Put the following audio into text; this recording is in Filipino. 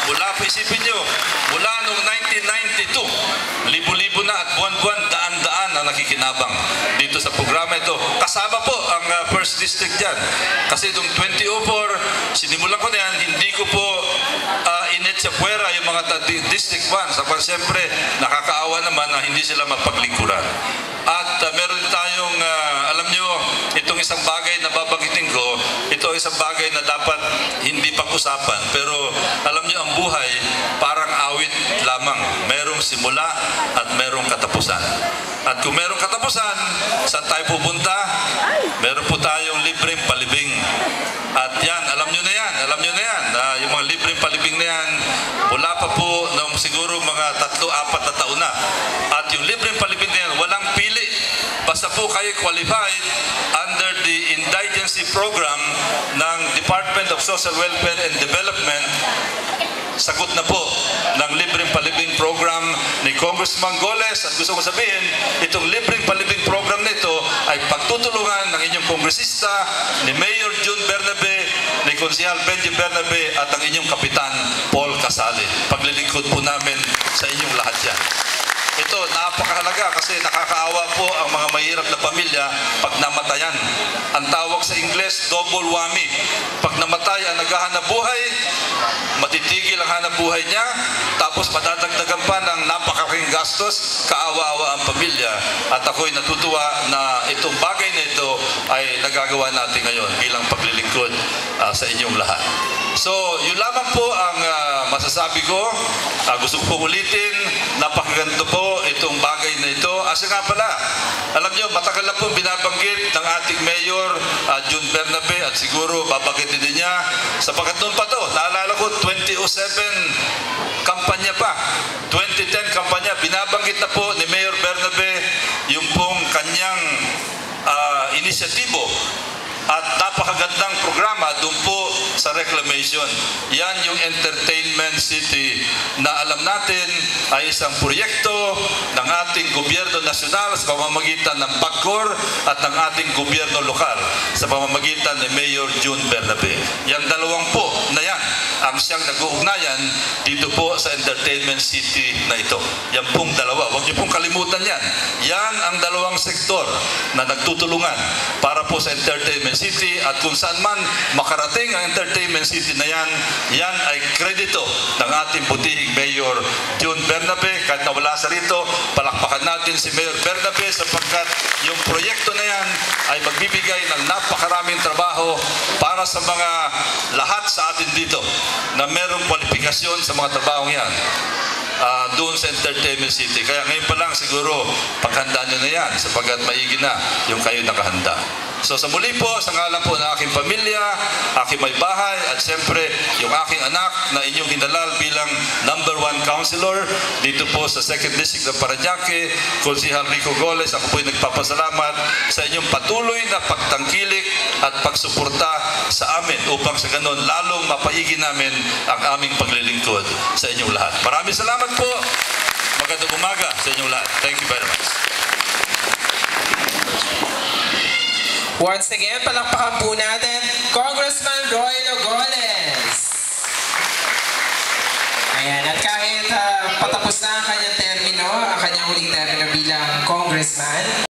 mula po isipin nyo, mula noong 1992, libo-libo na at buwan-buwan, daan-daan na nakikinabang dito sa programa ito. Kasama po ang First District dyan. Kasi noong 2004, sinimulan ko na yan, hindi ko po init sa puwera yung mga District 1. Sapag siyempre, nakakaawa naman na hindi sila mapaglingkuran. At meron tayong, alam nyo, itong isang bagay na babanggitin ko, ito ay isang bagay na dapat hindi pag-usapan. Pero alam nyo, ang buhay parang awit lamang. Merong simula at merong katapusan. At kung merong katapusan, saan tayo pupunta? Meron po tayong libreng palibing. At yan, alam nyo na yan, yung mga libreng palibing na yan, wala pa po noong siguro mga 3-4 na taon na. At yung libreng palibing na yan, walang pili. Basta po kayo qualified under the indigency program ng Department of Social Welfare and Development, sagot na po ng libreng palibing program ni Congressman Goles. At gusto ko sabihin, itong libreng palibing program nito ay pagtutulungan ng inyong kongresista, ni Mayor June Bernabe, ni Konsehal Benji Bernabe at ang inyong kapitan Paul Casale. Paglilingkod po namin sa inyong lahat yan. Ito, napakahalaga kasi nakakaawa po ang mga mahirap na pamilya pag namatayan. Ang tawag sa Ingles, double whammy. Pag namatay ang naghahanap buhay, matitigil ang hanap buhay niya, tapos madadagdagan pa ng napakalaking gastos, kaawa-awa ang pamilya. At ako'y natutuwa na itong bagay na ito ay nagagawa natin ngayon bilang paglilingkod sa inyong lahat. So, yun lamang po ang masasabi ko. Gusto ko pong ulitin, napakaganda po itong bagay na ito. Asa nga pala, alam nyo, matagal na po binabanggit ng ating Mayor June Bernabe at siguro babanggitin din niya. Sapagkat noon pa to, naalala ko, 2007 kampanya pa. 2010 kampanya, binabanggit na po ni Mayor Bernabe yung pong kanyang inisyatibo at napakagandang programa doon po sa reclamation. Yan yung Entertainment City na alam natin ay isang proyekto ng ating gobyerno nasyonal sa pamamagitan ng PAGCOR at ng ating gobyerno lokal sa pamamagitan ni Mayor June Bernabe. Yang dalawang po na yan ang siyang nag-uugnayan dito po sa Entertainment City na ito. Yan pong dalawa. Huwag niyo pong kalimutan yan. Yan ang dalawang sektor na nagtutulungan para po sa Entertainment City, at kung saan man makarating ang Entertainment City na yan, yan ay kredito ng ating butihing Mayor June Bernabe. Kahit nawala sa rito, palakpakan natin si Mayor Bernabe sapagkat yung proyekto na yan ay magbibigay ng napakaraming trabaho para sa mga lahat sa atin dito na merong kwalifikasyon sa mga trabahong yan. Doon sa Entertainment City. Kaya ngayon pa lang siguro paghandaan nyo na yan sapagkat maigi na yung kayo nakahanda. So sa muli po, sa ngalan po ng aking pamilya, aking may bahay, at siyempre yung aking anak na inyong hinalal bilang #1 councilor dito po sa 2nd District ng Parañaque, Konsehal Rico Goles, ako po'y nagpapasalamat sa inyong patuloy na pagtangkilik at pagsuporta sa amin upang sa ganon lalong mapaigi namin ang aming paglilingkod sa inyong lahat. Maraming salamat po. Magandang umaga sa inyong lahat. Thank you very much. Once again, palakpakan po natin, Congressman Roy Logoles. Ayan, at kahit patapos na ang kanyang termino, ang kanyang huling termino bilang congressman,